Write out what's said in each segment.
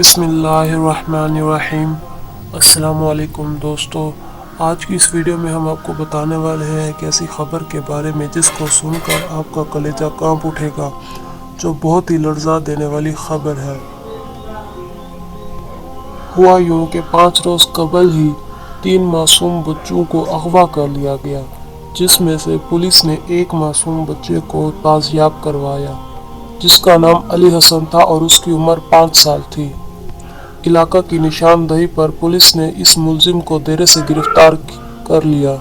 بسم اللہ الرحمن الرحیم۔ السلام علیکم دوستو، آج کی اس ویڈیو میں ہم آپ کو بتانے والے ہیں ایک ایسی خبر کے بارے میں جس کو سن کر آپ کا کلیجہ کانپ اٹھے گا، جو بہت ہی لرزا دینے والی خبر ہے۔ ہوا یوں کہ 5 روز قبل ہی 3 معصوم بچوں کو اغوا کر لیا گیا، جس میں سے پولیس نے ایک معصوم بچے کو بازیاب کروایا، جس کا نام علی حسن تھا اور اس کی عمر 5 سال تھی۔ علاقہ کی نشاندہی پر پولیس نے اس ملزم کو دیرے سے گرفتار کر لیا۔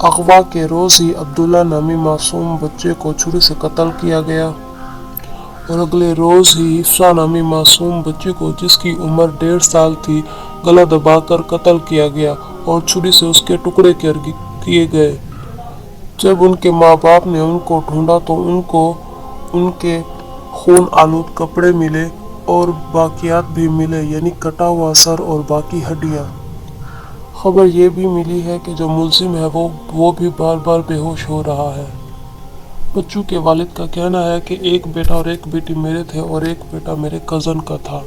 اغوا کے روز ہی عبداللہ نامی معصوم بچے کو چھری سے قتل کیا گیا اور اگلے روز ہی حفصہ نامی معصوم بچی کو، جس کی عمر 1.5 سال تھی، گلا دبا کر قتل کیا گیا اور چھری سے اس کے ٹکڑے کیے گئے۔ جب ان کے ماں باپ نے ان کو ڈھونڈا تو ان کو ان کے خون آلود کپڑے ملے اور باقیات بھی ملے، یعنی کٹا ہوا سر اور باقی ہڈیاں۔ خبر یہ بھی ملی ہے کہ جو ملزم ہے وہ بھی بار بار بے ہوش ہو رہا ہے۔ بچوں کے والد کا کہنا ہے کہ ایک بیٹا اور ایک بیٹی میرے تھے اور ایک بیٹا میرے کزن کا تھا۔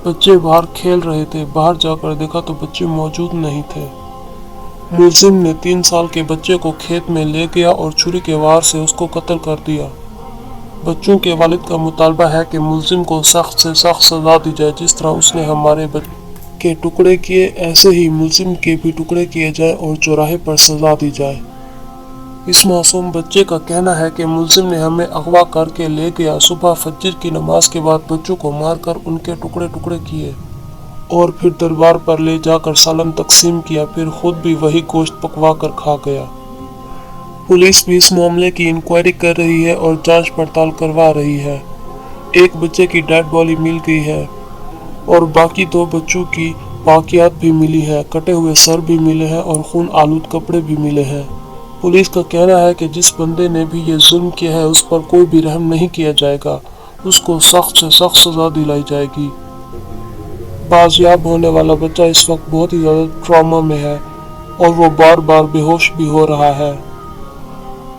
بچے باہر کھیل رہے تھے، باہر جا کر دیکھا تو بچے موجود نہیں تھے۔ ملزم نے 3 سال کے بچے کو کھیت میں لے گیا اور چھری کے وار سے اس کو قتل کر دیا۔ بچوں کے والد کا مطالبہ ہے کہ ملزم کو سخت سے سخت سزا دی جائے۔ جس طرح اس نے ہمارے بچے کے ٹکڑے کیے، ایسے ہی ملزم کے بھی ٹکڑے کیے جائے اور چوراہے پر سزا دی جائے۔ اس معصوم بچے کا کہنا ہے کہ ملزم نے ہمیں اغوا کر کے لے گیا، صبح فجر کی نماز کے بعد بچوں کو مار کر ان کے ٹکڑے ٹکڑے کیے اور پھر دربار پر لے جا کر سالن تقسیم کیا، پھر خود بھی وہی گوشت پکوا کر کھا گیا۔ پولیس بھی اس معاملے کی انکوائری کر رہی ہے اور جانچ پڑتال کروا رہی ہے۔ ایک بچے کی ڈیڈ باڈی مل گئی ہے اور باقی 2 بچوں کی باقیات بھی ملی ہیں، کٹے ہوئے سر بھی ملے ہیں اور خون آلود کپڑے بھی ملے ہیں۔ پولیس کا کہنا ہے کہ جس بندے نے بھی یہ ظلم کیا ہے اس پر کوئی بھی رحم نہیں کیا جائے گا، اس کو سخت سے سخت سزا دلائی جائے گی۔ بازیاب ہونے والا بچہ اس وقت بہت ہی زیادہ ٹراما میں ہے اور وہ بار بار بے ہوش بھی ہو رہا ہے۔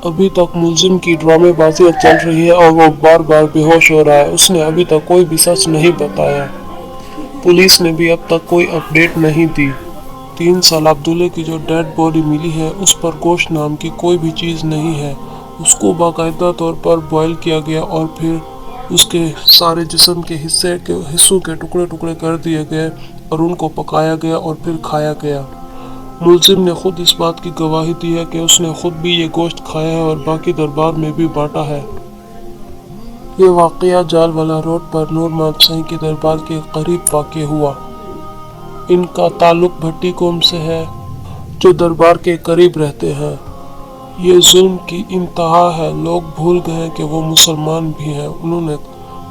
ابھی تک ملزم کی ڈرامے بازیاں چل رہی ہے اور وہ بار بار بے ہوش ہو رہا ہے۔ اس نے ابھی تک کوئی بھی سچ نہیں بتایا۔ پولیس نے بھی اب تک کوئی اپ ڈیٹ نہیں دی۔ 3 سال عبداللہ کی جو ڈیڈ باڈی ملی ہے اس پر گوشت نام کی کوئی بھی چیز نہیں ہے۔ اس کو باقاعدہ طور پر بوائل کیا گیا اور پھر اس کے سارے جسم کے حصوں کے ٹکڑے ٹکڑے کر دیے گئے اور ان کو پکایا گیا اور پھر کھایا گیا۔ ملزم نے خود اس بات کی گواہی دی ہے کہ اس نے خود بھی یہ گوشت کھایا ہے اور باقی دربار میں بھی بانٹا ہے۔ یہ واقعہ جال والا روڈ پر نور محمد سائیں کے دربار کے قریب واقع ہوا۔ ان کا تعلق بھٹی قوم سے ہے جو دربار کے قریب رہتے ہیں۔ یہ ظلم کی انتہا ہے۔ لوگ بھول گئے کہ وہ مسلمان بھی ہیں۔ انہوں نے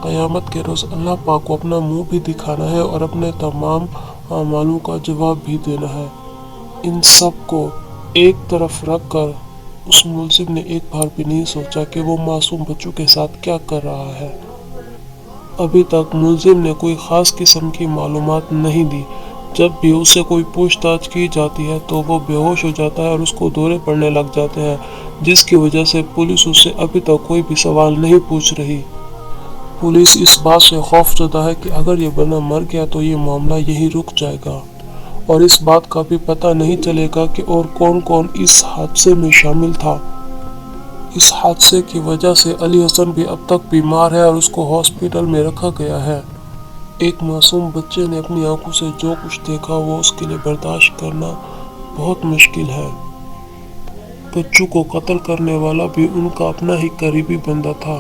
قیامت کے روز اللہ پاک کو اپنا منہ بھی دکھانا ہے اور اپنے تمام اعمالوں کا جواب بھی دینا ہے۔ ان سب کو ایک طرف رکھ کر اس ملزم نے ایک بار بھی نہیں سوچا کہ وہ معصوم بچوں کے ساتھ کیا کر رہا ہے۔ ابھی تک ملزم نے کوئی خاص قسم کی معلومات نہیں دی۔ جب بھی اسے کوئی پوچھ تاچھ کی جاتی ہے تو وہ بے ہوش ہو جاتا ہے اور اس کو دورے پڑنے لگ جاتے ہیں، جس کی وجہ سے پولیس اس سے ابھی تک کوئی بھی سوال نہیں پوچھ رہی۔ پولیس اس بات سے خوف زدہ ہے کہ اگر یہ بندہ مر گیا تو یہ معاملہ یہیں رک جائے گا اور اس بات کا بھی پتہ نہیں چلے گا کہ اور کون کون اس حادثے میں شامل تھا۔ اس حادثے کی وجہ سے علی حسن بھی اب تک بیمار ہے اور اس کو ہاسپٹل میں رکھا گیا ہے۔ ایک معصوم بچے نے اپنی آنکھوں سے جو کچھ دیکھا وہ اس کے لیے برداشت کرنا بہت مشکل ہے۔ بچوں کو قتل کرنے والا بھی ان کا اپنا ہی قریبی بندہ تھا۔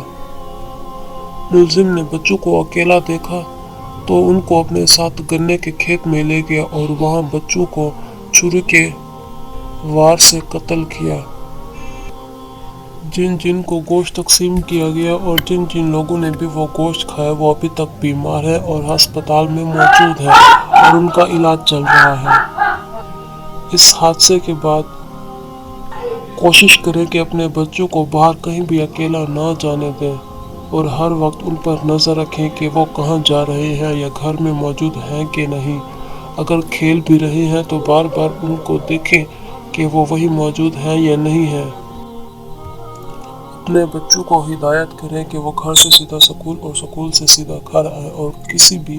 ملزم نے بچوں کو اکیلا دیکھا تو ان کو اپنے ساتھ گنے کے کھیت میں لے گیا اور وہاں بچوں کو چھری کے وار سے قتل کیا۔ جن جن کو گوشت تقسیم کیا گیا اور جن جن لوگوں نے بھی وہ گوشت کھایا وہ ابھی تک بیمار ہے اور ہسپتال میں موجود ہے اور ان کا علاج چل رہا ہے۔ اس حادثے کے بعد کوشش کریں کہ اپنے بچوں کو باہر کہیں بھی اکیلا نہ جانے دیں اور ہر وقت ان پر نظر رکھیں کہ وہ کہاں جا رہے ہیں یا گھر میں موجود ہیں کہ نہیں۔ اگر کھیل بھی رہے ہیں تو بار بار ان کو دیکھیں کہ وہ وہیں موجود ہیں یا نہیں ہیں۔ اپنے بچوں کو ہدایت کریں کہ وہ گھر سے سیدھا سکول اور سکول سے سیدھا گھر آئیں اور کسی بھی